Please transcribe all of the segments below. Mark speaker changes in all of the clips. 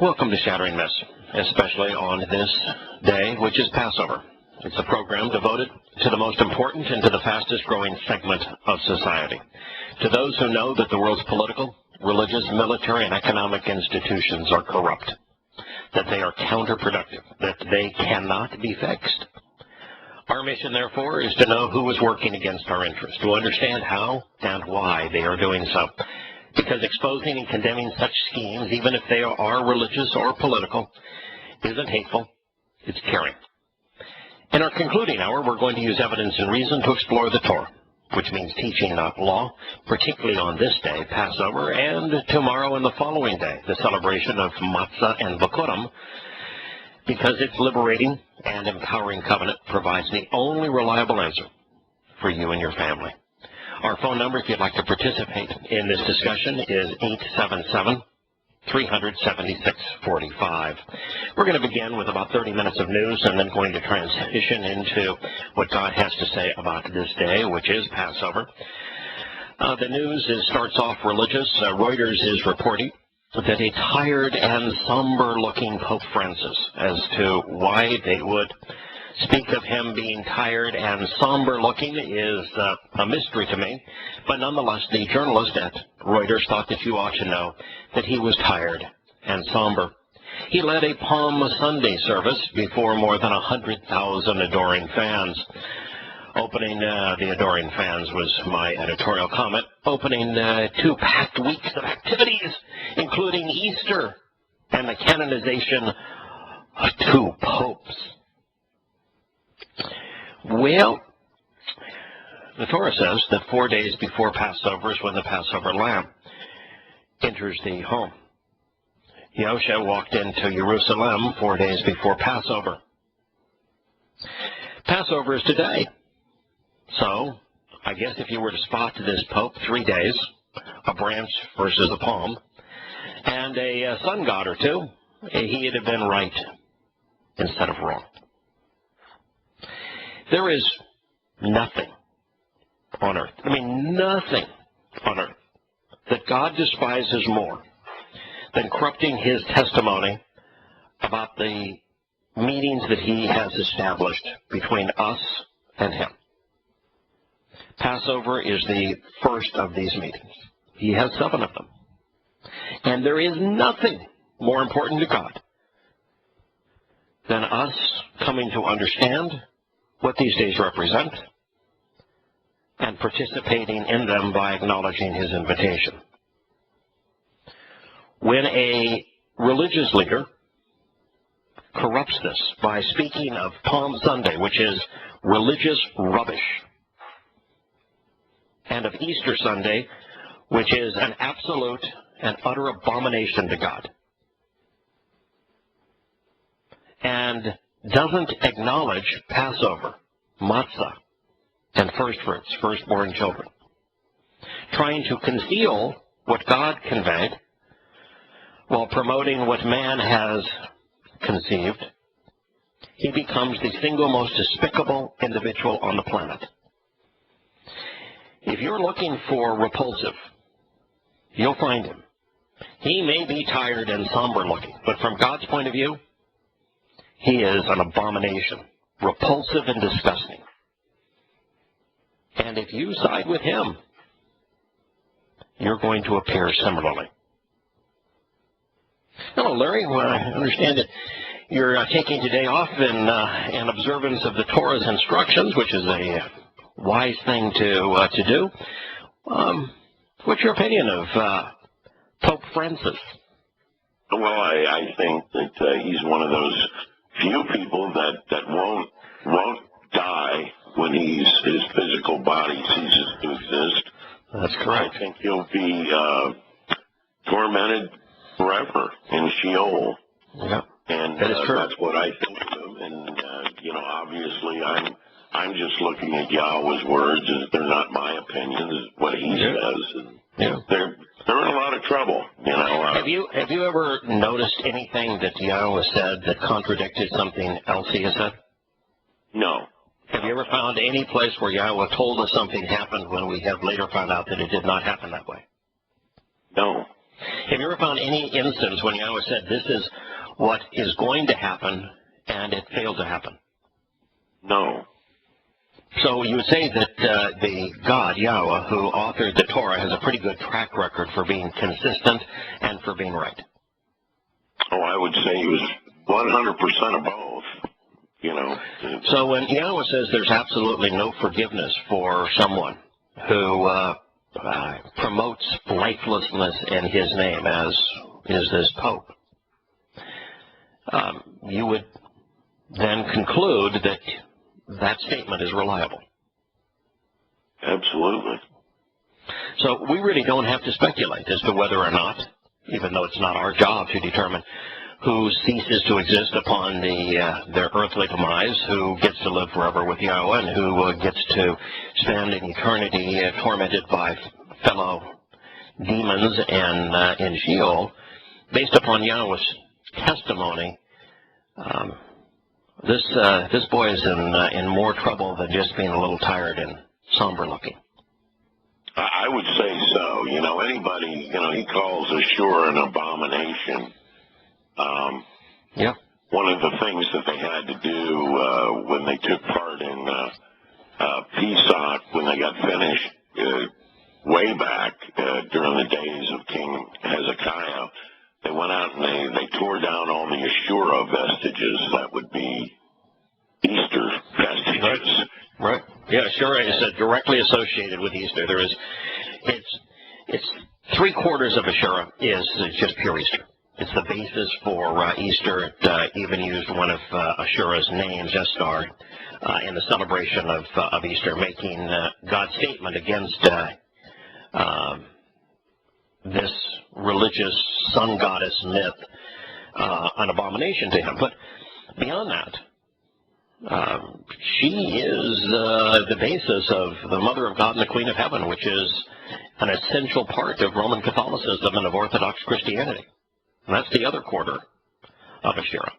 Speaker 1: Welcome to Shattering Myths, especially on this day, which is Passover. It's a program devoted to the most important and to the fastest growing segment of society. To those who know that the world's political, religious, military, and economic institutions are corrupt, that they are counterproductive, that they cannot be fixed. Our mission, therefore, is to know who is working against our interests, to understand how and why they are doing so. Because exposing and condemning such schemes, even if they are religious or political, isn't hateful, it's caring. In our concluding hour, we're going to use evidence and reason to explore the Torah, which means teaching, not law, particularly on this day, Passover, and tomorrow and the following day, the celebration of Matzah and Bikurim, because its liberating and empowering covenant provides the only reliable answer for you and your family. Our phone number, if you'd like to participate in this discussion, is 877-300-7645. We're going to begin with about 30 minutes of news and then going to transition into what God has to say about this day, which is Passover. The news starts off religious. Reuters is reporting that a tired and somber-looking Pope Francis, as to why they would speak of him being tired and somber-looking is a mystery to me. But nonetheless, the journalist at Reuters thought that you ought to know that he was tired and somber. He led a Palm Sunday service before more than 100,000 adoring fans. Opening the adoring fans was my editorial comment. Opening 2 packed weeks of activities, including Easter and the canonization of 2 popes. Well, the Torah says that 4 days before Passover is when the Passover lamb enters the home. Yahowah walked into Jerusalem 4 days before Passover. Passover is today. So, I guess if you were to spot this Pope 3 days, a branch versus a palm, and a sun god or two, he'd have been right instead of wrong. There is nothing on earth, nothing on earth, that God despises more than corrupting his testimony about the meetings that he has established between us and him. Passover is the first of these meetings. He has 7 of them. And there is nothing more important to God than us coming to understand what these days represent and participating in them by acknowledging his invitation. When a religious leader corrupts this by speaking of Palm Sunday, which is religious rubbish, and of Easter Sunday, which is an absolute and utter abomination to God, and doesn't acknowledge Passover, matzah, and first fruits, firstborn children, trying to conceal what God conveyed while promoting what man has conceived, he becomes the single most despicable individual on the planet. If you're looking for repulsive, you'll find him. He may be tired and somber looking, but from God's point of view, he is an abomination, repulsive and disgusting. And if you side with him, you're going to appear similarly. Hello, Larry. Well, I understand that you're taking today off in observance of the Torah's instructions, which is a wise thing to do. What's your opinion of Pope Francis?
Speaker 2: Well, I think that he's one of those few people that won't die when his physical body ceases to exist.
Speaker 1: That's correct.
Speaker 2: I think he'll be tormented forever in Sheol.
Speaker 1: Yeah,
Speaker 2: and
Speaker 1: that is true.
Speaker 2: That's what I think of him. And obviously, I'm just looking at Yahowah's words, as they're not my opinions, what he says. And they're in a lot of trouble.
Speaker 1: Have you ever noticed anything that Yahowah said that contradicted something else he has said?
Speaker 2: No.
Speaker 1: Have you ever found any place where Yahowah told us something happened when we have later found out that it did not happen that way?
Speaker 2: No.
Speaker 1: Have you ever found any instance when Yahweh said, this is what is going to happen, and it failed to happen?
Speaker 2: No.
Speaker 1: So you would say that the God, Yahweh, who authored the Torah, has a pretty good track record for being consistent and for being right.
Speaker 2: Oh, I would say he was 100% of both, you know.
Speaker 1: So when Yahweh says there's absolutely no forgiveness for someone who promotes lifelessness in his name, as is this Pope, you would then conclude that that statement is reliable.
Speaker 2: Absolutely.
Speaker 1: So we really don't have to speculate as to whether or not, even though it's not our job to determine who ceases to exist upon their earthly demise, who gets to live forever with Yahweh, and who gets to spend an eternity tormented by fellow demons and in Sheol, based upon Yahweh's testimony. This boy is in more trouble than just being a little tired and somber looking.
Speaker 2: I would say so. You know, anybody, you know, he calls Ashur an abomination.
Speaker 1: Yeah.
Speaker 2: One of the things that they had to do when they took part in Pesach, when they got finished way back during the days of King Hezekiah, they went out and they tore down all the Ashura vestiges. That would be Easter vestiges.
Speaker 1: Right. Yeah, sure. It's directly associated with Easter. It's 3/4 of Ashura is just pure Easter. It's the basis for Easter. It even used one of Ashura's names, Estar, in the celebration of Easter, making God's statement against this religious sun goddess myth an abomination to him. But beyond that, she is the basis of the Mother of God and the Queen of Heaven, which is an essential part of Roman Catholicism and of Orthodox Christianity. And that's the other quarter of Ashura.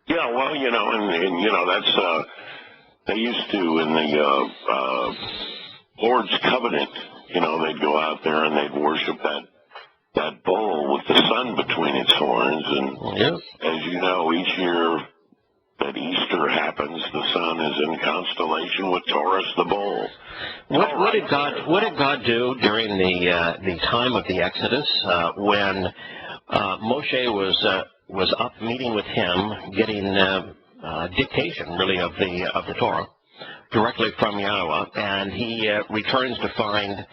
Speaker 2: Yeah, well, you know, and you know, that's, they used to, in the Lord's Covenant, you know, they'd go out there and they'd worship that bull with the sun between its horns. And
Speaker 1: yes,
Speaker 2: as you know, each year that Easter happens, the sun is in constellation with Taurus the bull.
Speaker 1: What did God do during the time of the Exodus when Moshe was up meeting with him, getting dictation really of the Torah directly from Yahowah, and he returns to find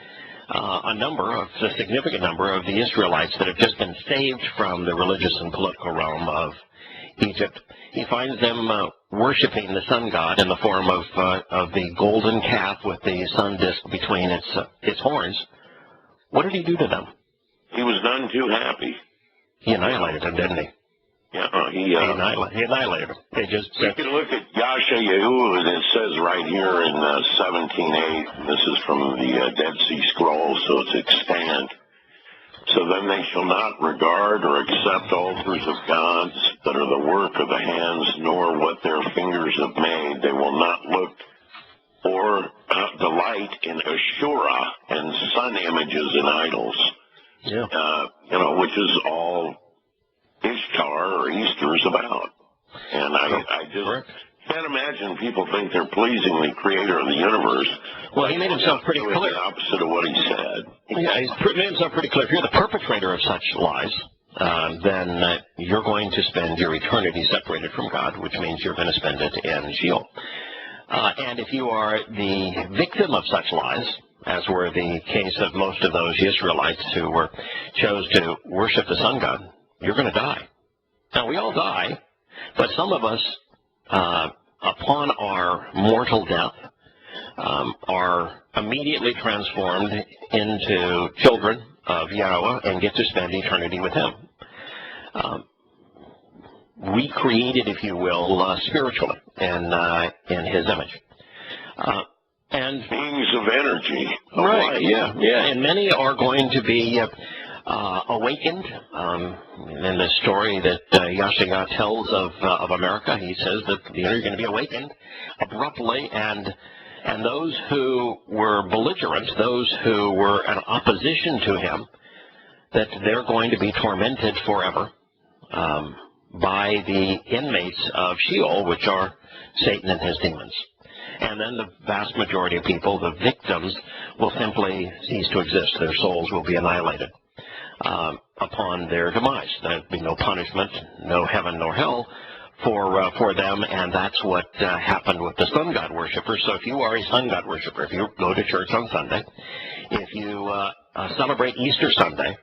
Speaker 1: a significant number of the Israelites that have just been saved from the religious and political realm of Egypt. He finds them worshiping the sun god in the form of the golden calf with the sun disk between its horns. What did he do to them?
Speaker 2: He was none too happy.
Speaker 1: He annihilated them, didn't he?
Speaker 2: Yeah,
Speaker 1: he annihilated them. They just
Speaker 2: you can look at Yahowah, and it says right here in 17:8, this is from the Dead Sea Scrolls, so it's extant. So then they shall not regard or accept altars of gods that are the work of the hands, nor what their fingers have made. They will not look or delight in Ashura and sun images and idols. Yeah. You know, which is all Ishtar or Easter is about. And I just can't imagine people think they're pleasing the creator of the universe.
Speaker 1: Well, he made himself pretty clear.
Speaker 2: The opposite of what he said.
Speaker 1: Yeah, he's made himself pretty clear. If you're the perpetrator of such lies, then you're going to spend your eternity separated from God, which means you're going to spend it in Sheol. And if you are the victim of such lies, as were the case of most of those Israelites who chose to worship the sun god, you're going to die. Now, we all die, but some of us, upon our mortal death, are immediately transformed into children of Yahowah and get to spend eternity with him. Recreated, if you will, spiritually in his image. And
Speaker 2: beings of energy.
Speaker 1: Right, yeah, and many are going to be awakened. In the story that Yahowah tells of America, he says that you're going to be awakened abruptly, and those who were belligerent, those who were in opposition to him, that they're going to be tormented forever by the inmates of Sheol, which are Satan and his demons. And then the vast majority of people, the victims, will simply cease to exist. Their souls will be annihilated upon their demise. There'll be no punishment, no heaven nor hell for them, and that's what happened with the sun god worshippers. So if you are a sun god worshipper, if you go to church on Sunday, if you celebrate Easter Sunday,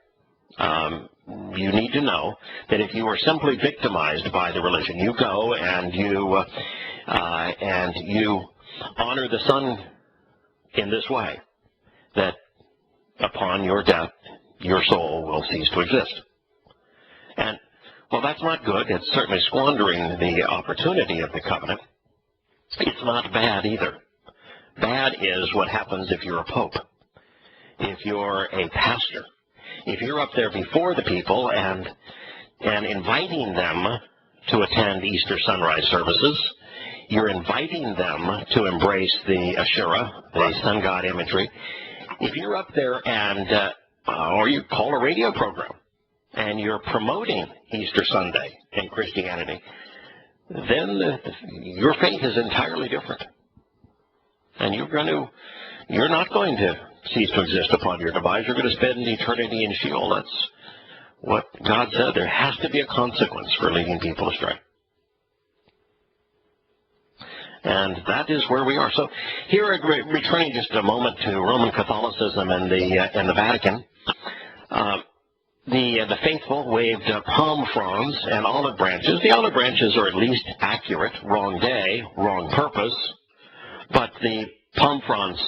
Speaker 1: you need to know that if you are simply victimized by the religion, you go and you honor the sun in this way, that upon your death, your soul will cease to exist. And, well, that's not good. It's certainly squandering the opportunity of the covenant. It's not bad either. Bad is what happens if you're a pope, if you're a pastor, if you're up there before the people and inviting them to attend Easter sunrise services. You're inviting them to embrace the Asherah, the sun god imagery. If you're up there and, or you call a radio program, and you're promoting Easter Sunday in Christianity, then your faith is entirely different. And you're not going to cease to exist upon your demise. You're going to spend eternity in Sheol. That's what God said. There has to be a consequence for leading people astray. And that is where we are. So here, returning just a moment to Roman Catholicism and the Vatican, the faithful waved palm fronds and olive branches. The olive branches are at least accurate, wrong day, wrong purpose, but the palm fronds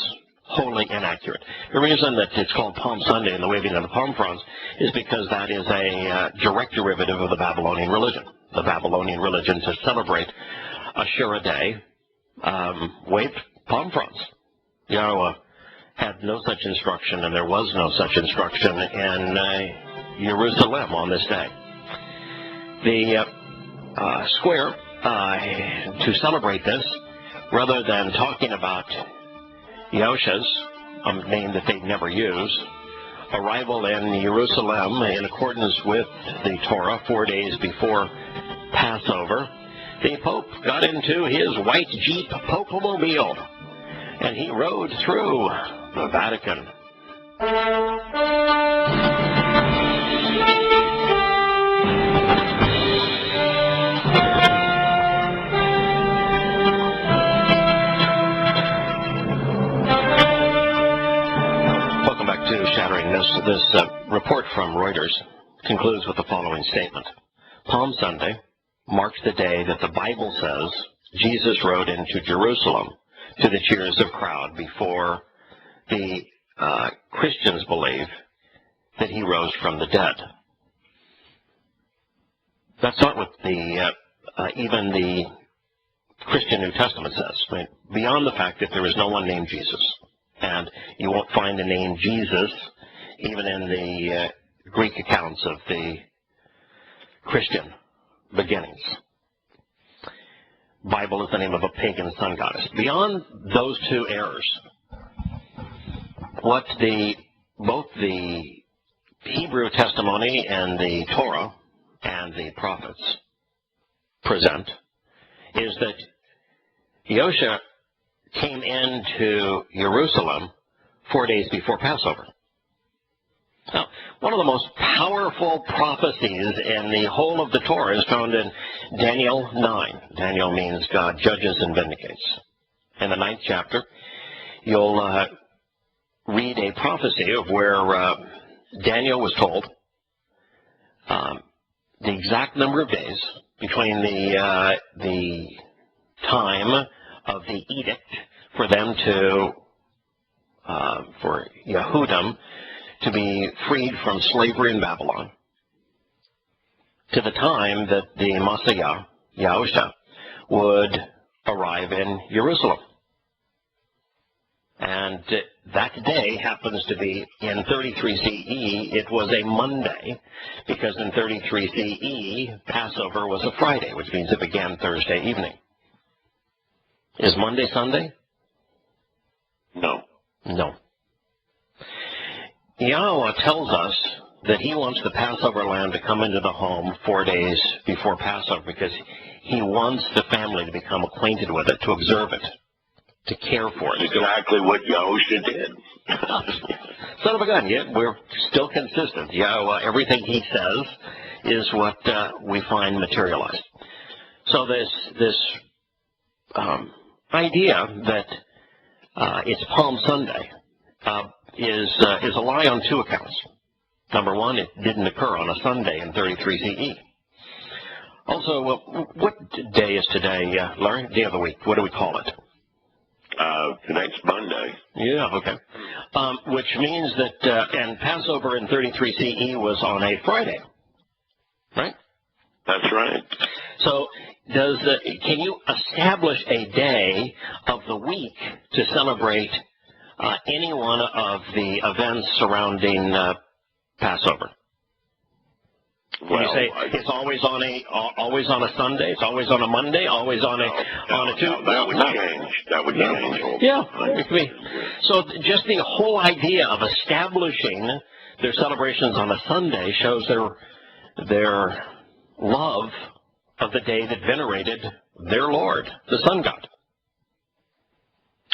Speaker 1: wholly inaccurate. The reason that it's called Palm Sunday and the waving of the palm fronds is because that is a direct derivative of the Babylonian religion. The Babylonian religion, to celebrate Asherah Day, waved palm fronds. Yahowah had no such instruction, and there was no such instruction in Jerusalem on this day. The square, to celebrate this, rather than talking about Yahusha's, a name that they'd never use, arrival in Jerusalem in accordance with the Torah 4 days before Passover, the Pope got into his white Jeep Popemobile, and he rode through the Vatican. Welcome back to Shattering Myths. This report from Reuters concludes with the following statement. Palm Sunday marks the day that the Bible says Jesus rode into Jerusalem to the cheers of crowd before the Christians believe that he rose from the dead. That's not what even the Christian New Testament says. I mean, beyond the fact that there is no one named Jesus, and you won't find the name Jesus even in the Greek accounts of the Christian beginnings. Bible is the name of a pagan sun goddess. Beyond those two errors, what both the Hebrew testimony and the Torah and the prophets present is that Yahushua came into Jerusalem 4 days before Passover. Now, one of the most powerful prophecies in the whole of the Torah is found in Daniel 9. Daniel means God judges and vindicates. In the 9th chapter, you'll read a prophecy of where Daniel was told the exact number of days between the time of the edict for them for Yehudim to be freed from slavery in Babylon, to the time that the Messiah, Yahusha, would arrive in Jerusalem. And that day happens to be in 33 CE. It was a Monday, because in 33 CE, Passover was a Friday, which means it began Thursday evening. Is Monday Sunday?
Speaker 2: No.
Speaker 1: No. Yahowah tells us that he wants the Passover lamb to come into the home 4 days before Passover because he wants the family to become acquainted with it, to observe it, to care for it.
Speaker 2: That's exactly what Yahusha did.
Speaker 1: Son of a gun, yeah, we're still consistent. Yahowah, everything he says is what we find materialized. So this idea that it's Palm Sunday is a lie on two accounts. Number one, it didn't occur on a Sunday in 33 CE. Also, what day is today, Larry? Day of the week. What do we call it?
Speaker 2: Tonight's Monday.
Speaker 1: Yeah, okay. Which means that, and Passover in 33 CE was on a Friday, right?
Speaker 2: That's right.
Speaker 1: So can you establish a day of the week to celebrate any one of the events surrounding Passover?
Speaker 2: Well,
Speaker 1: you say it's always on a Sunday, it's always on a Monday, always on a Tuesday?
Speaker 2: That would change. That would change.
Speaker 1: Yeah, it could be. So just the whole idea of establishing their celebrations on a Sunday shows their love of the day that venerated their Lord, the sun god.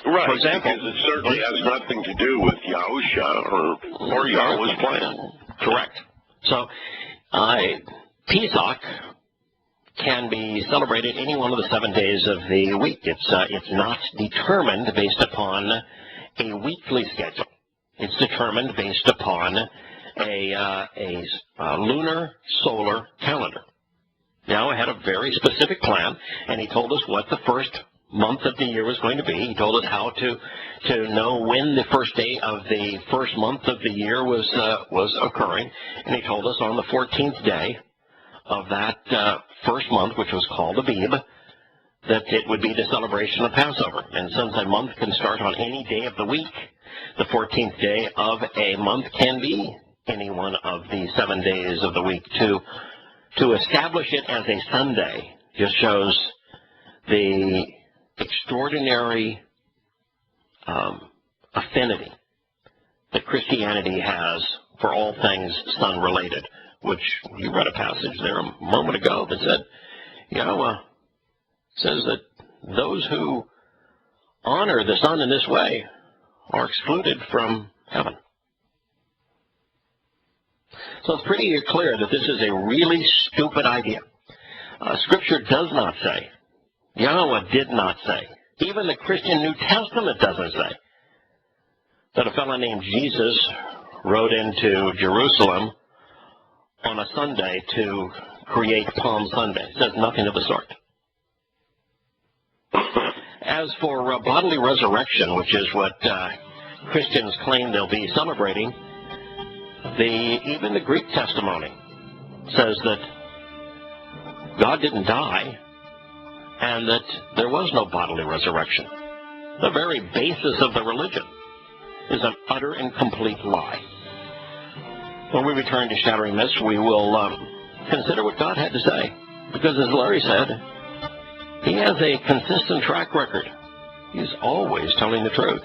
Speaker 2: Right,
Speaker 1: for example,
Speaker 2: because it certainly has nothing to do with Yahusha or Yahweh's plan.
Speaker 1: Correct. So, Pesach can be celebrated any one of the 7 days of the week. It's not determined based upon a weekly schedule. It's determined based upon a lunar solar calendar. Now, I had a very specific plan, and he told us what the first month of the year was going to be. He told us how to know when the first day of the first month of the year was occurring, and he told us on the 14th day of that first month, which was called Abib, that it would be the celebration of Passover. And since a month can start on any day of the week, the 14th day of a month can be any one of the 7 days of the week. To establish it as a Sunday just shows the extraordinary affinity that Christianity has for all things sun-related, which you read a passage there a moment ago that said, Yahowah says that those who honor the sun in this way are excluded from heaven. So it's pretty clear that this is a really stupid idea. Scripture does not say, Yahowah did not say, even the Christian New Testament doesn't say, that a fellow named Jesus rode into Jerusalem on a Sunday to create Palm Sunday. It says nothing of the sort. As for bodily resurrection, which is what Christians claim they'll be celebrating, even the Greek testimony says that God didn't die and that there was no bodily resurrection. The very basis of the religion is an utter and complete lie. When we return to Shattering Myths, we will consider what God had to say, because as Larry said, he has a consistent track record. He's always telling the truth.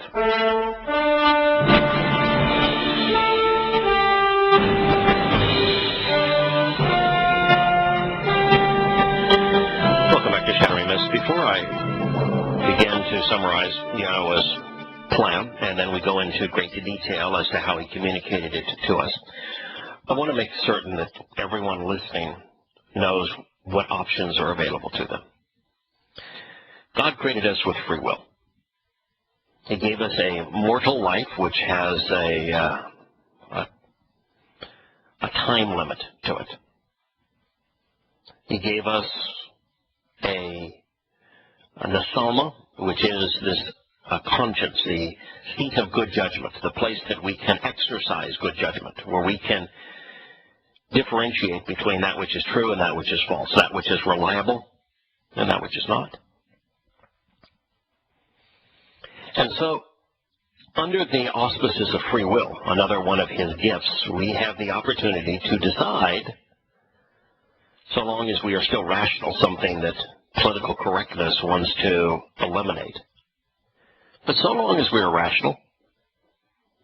Speaker 1: Welcome back to Shattering Myths. Before I begin to summarize Yahowah's plan, and then we go into great detail as to how he communicated it to us, I want to make certain that everyone listening knows what options are available to them. God created us with free will. He gave us a mortal life which has a time limit to it. He gave us a nasalma, which is this conscience, the seat of good judgment, the place that we can exercise good judgment, where we can differentiate between that which is true and that which is false, that which is reliable and that which is not. And so, under the auspices of free will, another one of his gifts, we have the opportunity to decide, so long as we are still rational, something that political correctness wants to eliminate. But so long as we are rational,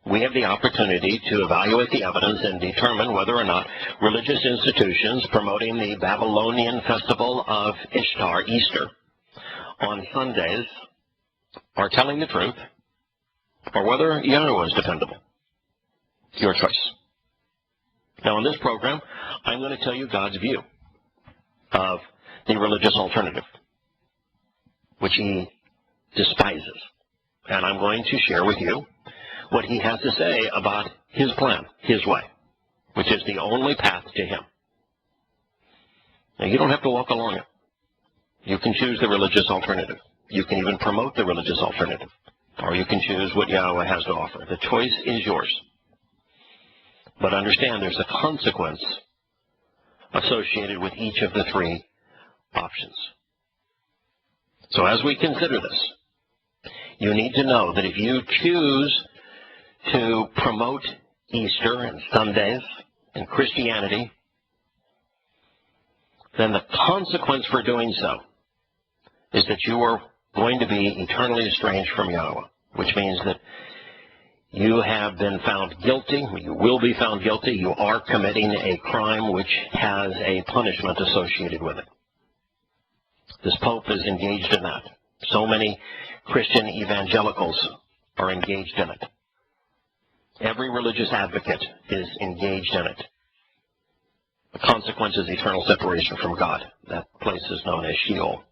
Speaker 1: we have the opportunity to evaluate the evidence and determine whether or not religious institutions promoting the Babylonian festival of Ishtar, Easter, on Sundays are telling the truth, or whether Yahowah is dependable. Your choice. Now, in this program, I'm going to tell you God's view of the religious alternative, which he despises. And I'm going to share with you what he has to say about his plan, his way, which is the only path to him. Now, you don't have to walk along it. You can choose the religious alternative. You can even promote the religious alternative. Or you can choose what Yahowah has to offer. The choice is yours. But understand there's a consequence associated with each of the three options. So as we consider this, you need to know that if you choose to promote Easter and Sundays and Christianity, then the consequence for doing so is that you are going to be eternally estranged from Yahowah, which means that you have been found guilty, you will be found guilty, you are committing a crime which has a punishment associated with it. This Pope is engaged in that. So many Christian evangelicals are engaged in it. Every religious advocate is engaged in it. The consequence is eternal separation from God. That place is known as Sheol.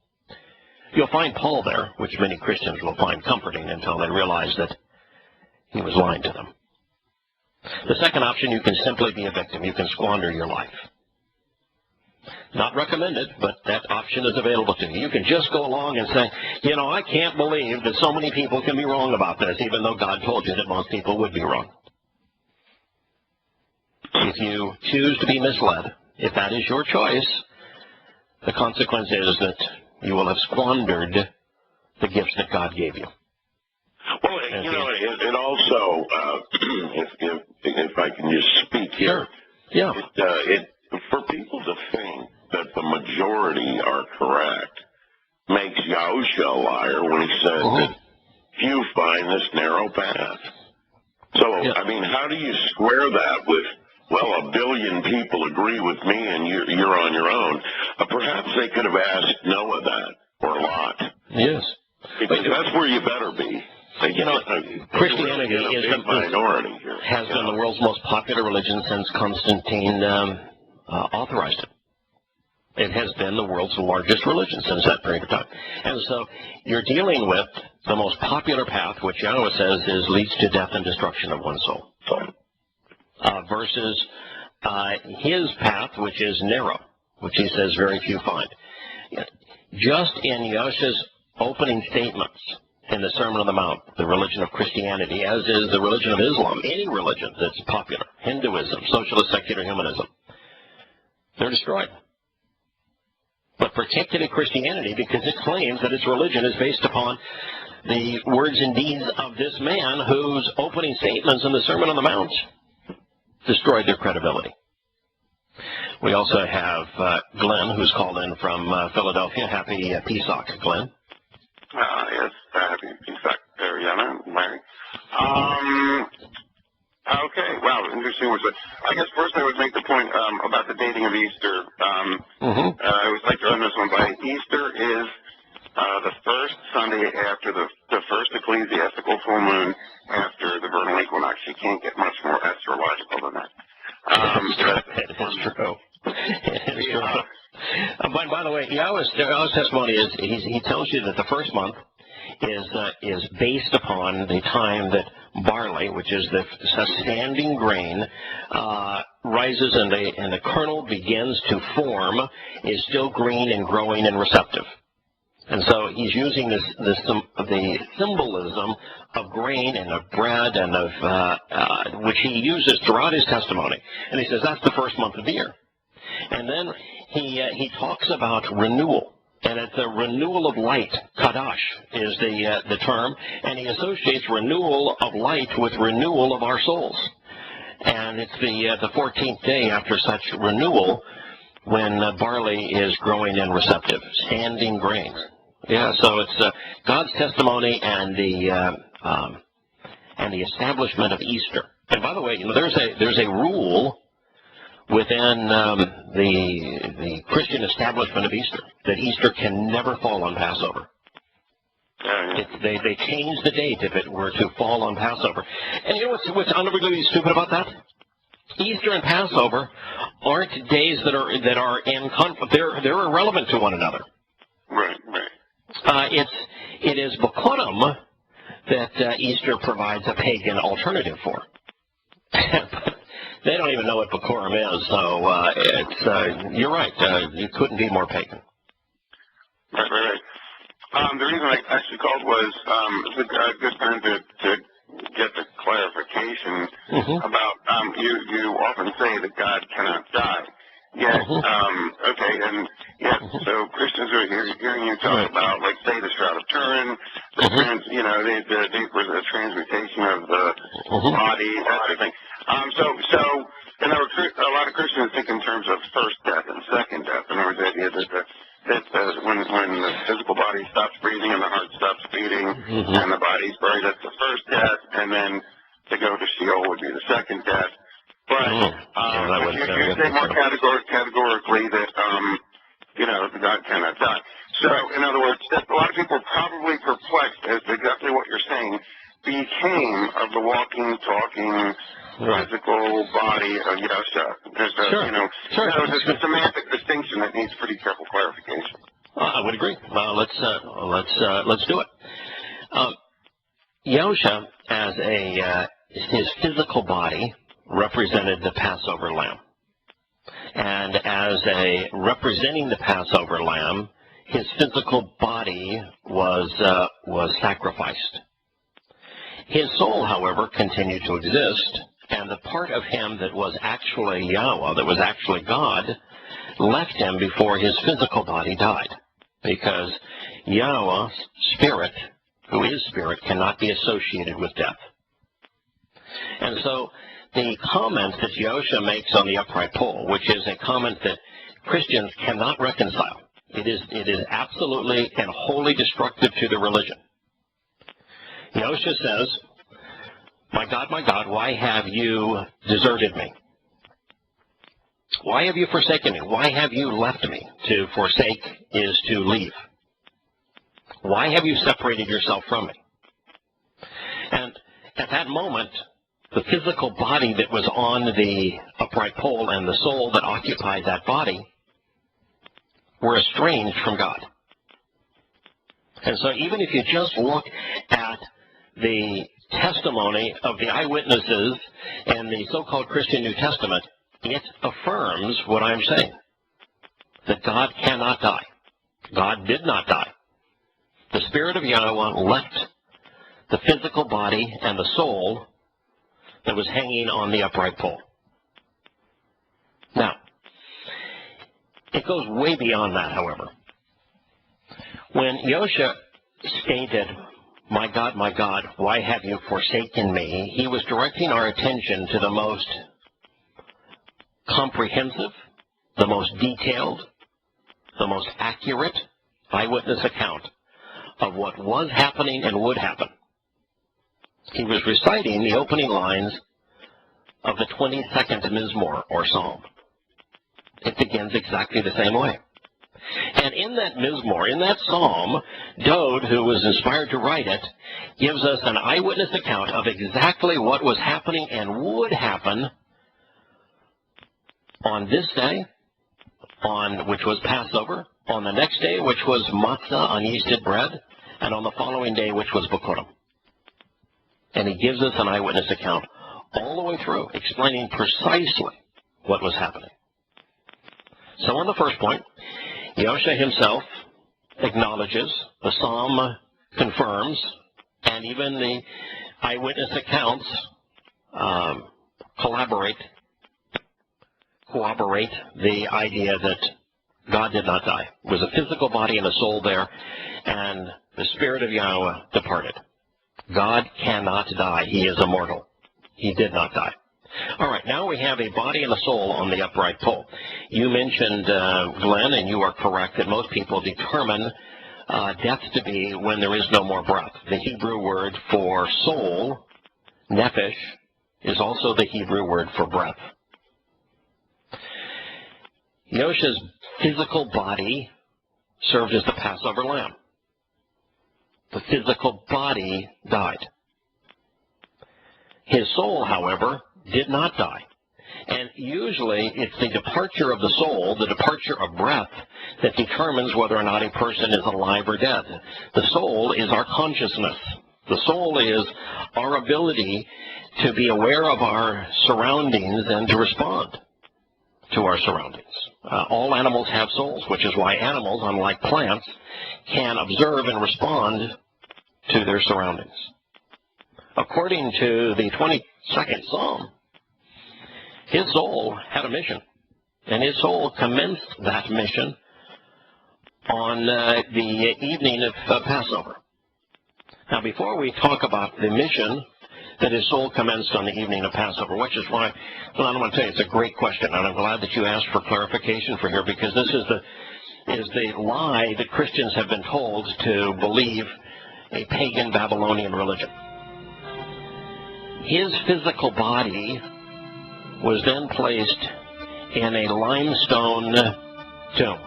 Speaker 1: You'll find Paul there, which many Christians will find comforting until they realize that he was lying to them. The second option, you can simply be a victim. You can squander your life. Not recommended, but that option is available to you. You can just go along and say, you know, I can't believe that so many people can be wrong about this, even though God told you that most people would be wrong. If you choose to be misled, if that is your choice, the consequence is that you will have squandered the gifts that God gave you.
Speaker 2: Well, you know, it also, if I can just speak here,
Speaker 1: sure. Yeah.
Speaker 2: For people to think that the majority are correct makes Yahusha a liar when he says that few find this narrow path. So, I mean, how do you square that with, well, 1 billion people agree with me and you're on your own? Perhaps they could have asked Noah that, or Lot.
Speaker 1: Yes.
Speaker 2: Because that's where you better be.
Speaker 1: You know, Christianity is the
Speaker 2: minority here.
Speaker 1: Has been the world's most popular religion since Constantine authorized it. It has been the world's largest religion since that period of time. And so you're dealing with the most popular path, which Yahowah says leads to death and destruction of one's soul. Versus his path, which is narrow, which he says very few find. Just in Yahusha's opening statements in the Sermon on the Mount, the religion of Christianity, as is the religion of Islam, any religion that's popular, Hinduism, socialist secular humanism, they're destroyed. But particularly Christianity, because it claims that its religion is based upon the words and deeds of this man whose opening statements in the Sermon on the Mount destroyed their credibility. We also have Glenn, who's called in from Philadelphia. Happy Pesach, Glenn.
Speaker 3: Yes, happy Pesach, Ariana, Larry. Okay, wow, interesting. I guess first I would make the point about the dating of Easter. I would like to run this one by. Easter is the first Sunday after the first ecclesiastical full moon after the vernal equinox. You can't get much more astrological than that.
Speaker 1: It is true. It is true. By the way, Yahowah's testimony is he tells you that the first month is based upon the time that barley, which is the standing grain, rises and the kernel begins to form, is still green and growing and receptive. And so he's using the symbolism of grain and of bread and of which he uses throughout his testimony. And he says that's the first month of the year. And then he talks about renewal. And it's a renewal of light. Kadash is the term. And he associates renewal of light with renewal of our souls. And it's the 14th day after such renewal when barley is growing and receptive, standing grain. Yeah, so it's God's testimony and and the establishment of Easter. And by the way, there's a rule within the Christian establishment of Easter that Easter can never fall on Passover. They changed the date if it were to fall on Passover. And you know what's unbelievably stupid about that? Easter and Passover aren't days that are in conflict. They're irrelevant to one another.
Speaker 3: Right.
Speaker 1: It is Bokorim that Easter provides a pagan alternative for. But they don't even know what Bokorim is, so you're right. It couldn't be more pagan.
Speaker 3: Right. The reason I actually called was it's a good time to get the clarification about you often say that God cannot die. Yet, so Christians are hearing you talk about, like, say, the Shroud of Turin, the transmutation of the body, that sort of thing. So a lot of Christians think in terms of first death and second death. In other words, the idea that when the physical body stops breathing and the heart stops beating and the body's buried, that's the first death, and then to go to Sheol would be the second death. But you say more categorically that God cannot die. So, in other words, a lot of people are probably perplexed as to exactly what you're saying became of the walking, talking, physical body of Yahusha. There's a semantic distinction that needs pretty careful clarification.
Speaker 1: I would agree. Let's do it. Yahusha, as his physical body, represented the Passover lamb. And as representing the Passover lamb, his physical body was sacrificed. His soul, however, continued to exist, and the part of him that was actually Yahowah, that was actually God, left him before his physical body died. Because Yahowah's spirit, who is spirit, cannot be associated with death. And so the comment that Yahusha makes on the upright pole, which is a comment that Christians cannot reconcile, it is absolutely and wholly destructive to the religion. Yahusha says, my God, why have you deserted me? Why have you forsaken me? Why have you left me? To forsake is to leave. Why have you separated yourself from me? And at that moment, the physical body that was on the upright pole and the soul that occupied that body were estranged from God. And so even if you just look at the testimony of the eyewitnesses in the so-called Christian New Testament, it affirms what I'm saying, that God cannot die. God did not die. The Spirit of Yahowah left the physical body and the soul that was hanging on the upright pole. Now, it goes way beyond that, however. When Yahusha stated, my God, why have you forsaken me?" he was directing our attention to the most comprehensive, the most detailed, the most accurate eyewitness account of what was happening and would happen. He was reciting the opening lines of the 22nd Mizmor, or Psalm. It begins exactly the same way. And in that Mizmor, in that Psalm, Dode, who was inspired to write it, gives us an eyewitness account of exactly what was happening and would happen on this day, which was Passover, on the next day, which was matzah, unyeasted bread, and on the following day, which was Bokorim. And he gives us an eyewitness account all the way through, explaining precisely what was happening. So on the first point, Yahusha himself acknowledges, the Psalm confirms, and even the eyewitness accounts corroborate the idea that God did not die. It was a physical body and a soul there, and the Spirit of Yahowah departed. God cannot die. He is immortal. He did not die. All right, now we have a body and a soul on the upright pole. You mentioned, Glenn, and you are correct, that most people determine death to be when there is no more breath. The Hebrew word for soul Nephesh is also the Hebrew word for breath. Yahusha's physical body served as the Passover lamb. The physical body died. His soul, however, did not die. And usually it's the departure of the soul, the departure of breath, that determines whether or not a person is alive or dead. The soul is our consciousness. The soul is our ability to be aware of our surroundings and to respond to our surroundings. All animals have souls, which is why animals, unlike plants, can observe and respond to their surroundings. According to the 22nd Psalm, his soul had a mission, and his soul commenced that mission on the evening of Passover. Now, before we talk about the mission that his soul commenced on the evening of Passover, which is why, well, I want to tell you, it's a great question, and I'm glad that you asked for clarification for here, because this is the lie that Christians have been told to believe a pagan Babylonian religion. His physical body was then placed in a limestone tomb.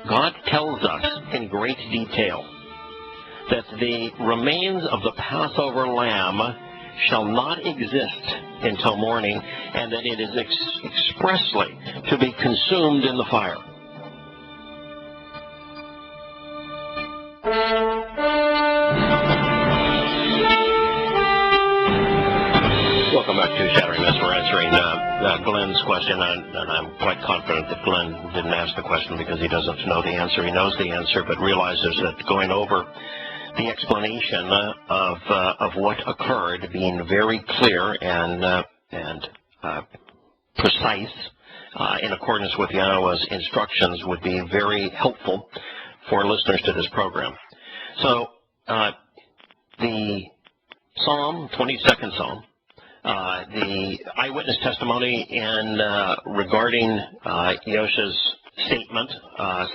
Speaker 1: God tells us in great detail that the remains of the Passover lamb shall not exist until morning, and that it is expressly to be consumed in the fire. Welcome back to Shattering Myths. We're answering Glenn's question, and I'm quite confident that Glenn didn't ask the question because he doesn't know the answer. He knows the answer, but realizes that going over the explanation of what occurred, being very clear and precise in accordance with Yahowah's instructions, would be very helpful for listeners to this program. So the Psalm, 22nd Psalm, the eyewitness testimony in regarding Yahusha's statement,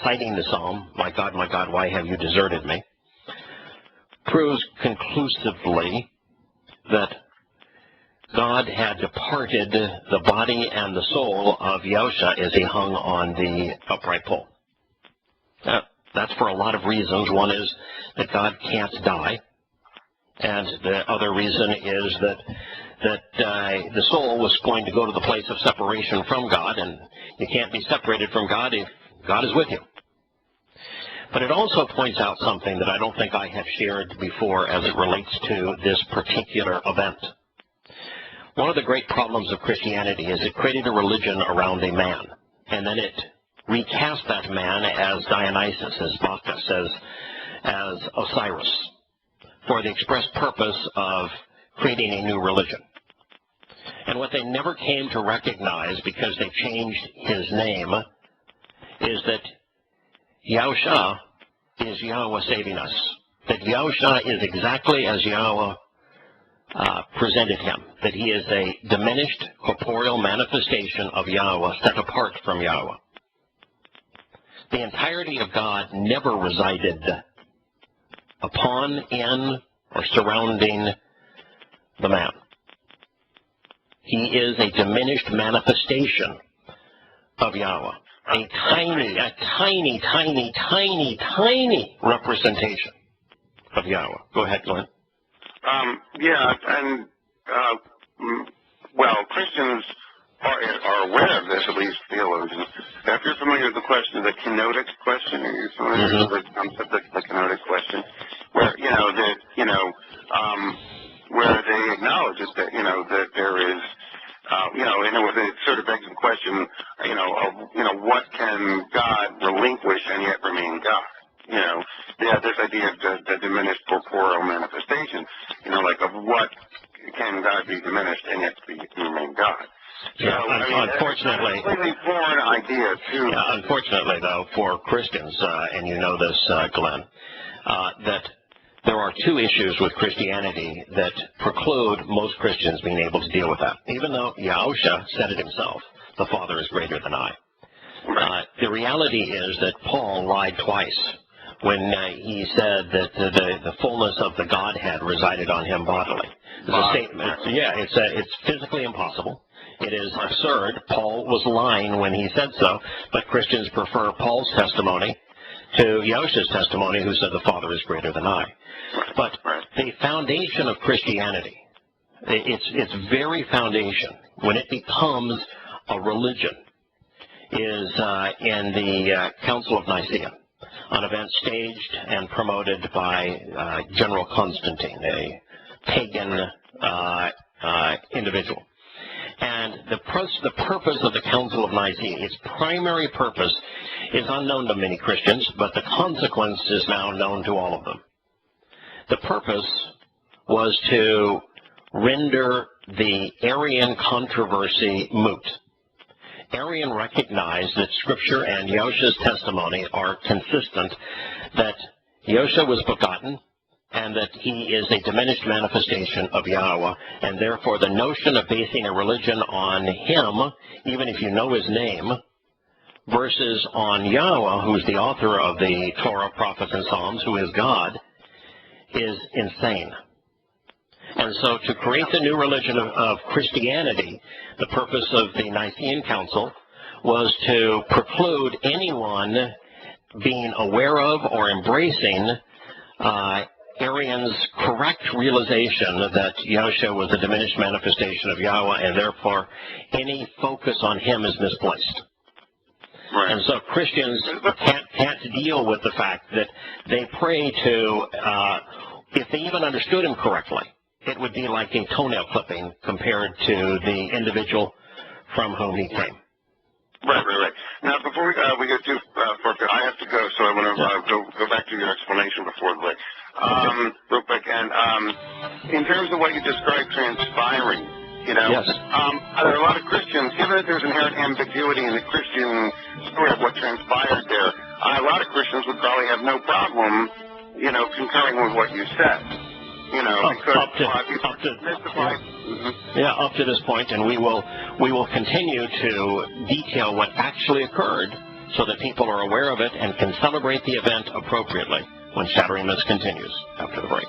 Speaker 1: citing the Psalm, my God, why have you deserted me?" proves conclusively that God had departed the body and the soul of Yahusha as he hung on the upright pole. That's for a lot of reasons. One is that God can't die, and the other reason is that the soul was going to go to the place of separation from God, and you can't be separated from God if God is with you. But it also points out something that I don't think I have shared before as it relates to this particular event. One of the great problems of Christianity is it created a religion around a man, and then it recast that man as Dionysus, as Bacchus, as Osiris, for the express purpose of creating a new religion. And what they never came to recognize, because they changed his name, is that Yahusha is Yahowah saving us. That Yahusha is exactly as Yahowah presented him. That he is a diminished corporeal manifestation of Yahowah, set apart from Yahowah. The entirety of God never resided upon, in, or surrounding the man. He is a diminished manifestation of Yahowah. A tiny representation of Yahowah. Go ahead, Glenn.
Speaker 3: Yeah, and, well, Christians are aware of this, at least theologians. Now, if you're familiar with the question, the kinetic question, are you familiar with the concept of the kinetic question, where, where they acknowledge it, that, that there is, it sort of begs the question, what can God relinquish and yet remain God? This idea of the diminished corporeal manifestation, like of what can God be diminished and yet remain God?
Speaker 1: Yeah,
Speaker 3: so,
Speaker 1: unfortunately,
Speaker 3: it's a completely foreign idea, too.
Speaker 1: Yeah, unfortunately, though, for Christians, and you know this, Glenn, that there are two issues with Christianity that preclude most Christians being able to deal with that. Even though Yahusha said it himself, the Father is greater than I. The reality is that Paul lied twice when he said that the fullness of the Godhead resided on him bodily. It's a statement. Yeah, it's physically impossible. It is absurd. Paul was lying when he said so, but Christians prefer Paul's testimony to Yahushua's testimony, who said the Father is greater than I. But the foundation of Christianity, its very foundation, when it becomes a religion, is in the Council of Nicaea, an event staged and promoted by General Constantine, a pagan individual. And the purpose of the Council of Nicaea, its primary purpose, is unknown to many Christians, but the consequence is now known to all of them. The purpose was to render the Arian controversy moot. Arian recognized that Scripture and Yahushua's testimony are consistent, that Yahushua was begotten, and that he is a diminished manifestation of Yahowah, and therefore the notion of basing a religion on him, even if you know his name, versus on Yahowah, who is the author of the Torah, prophets, and Psalms, who is God, is insane. And so to create the new religion of Christianity, the purpose of the Nicene Council was to preclude anyone being aware of or embracing Arian's correct realization that Yahushua was a diminished manifestation of Yahowah, and therefore any focus on him is misplaced.
Speaker 3: Right.
Speaker 1: And so Christians can't deal with the fact that they pray to, if they even understood him correctly, it would be like a toenail clipping compared to the individual from whom he came.
Speaker 3: Right. Now, before we get too far, I have to go, so I want to go back to your explanation before the break. Real quick, and in terms of what you described transpiring, you know,
Speaker 1: yes.
Speaker 3: There are a lot of Christians, given that there's inherent ambiguity in the Christian story of what transpired there, a lot of Christians would probably have no problem, you know, concurring with what you said. You know,
Speaker 1: up to this point, and we will continue to detail what actually occurred so that people are aware of it and can celebrate the event appropriately when Shattering Myths continues after the break.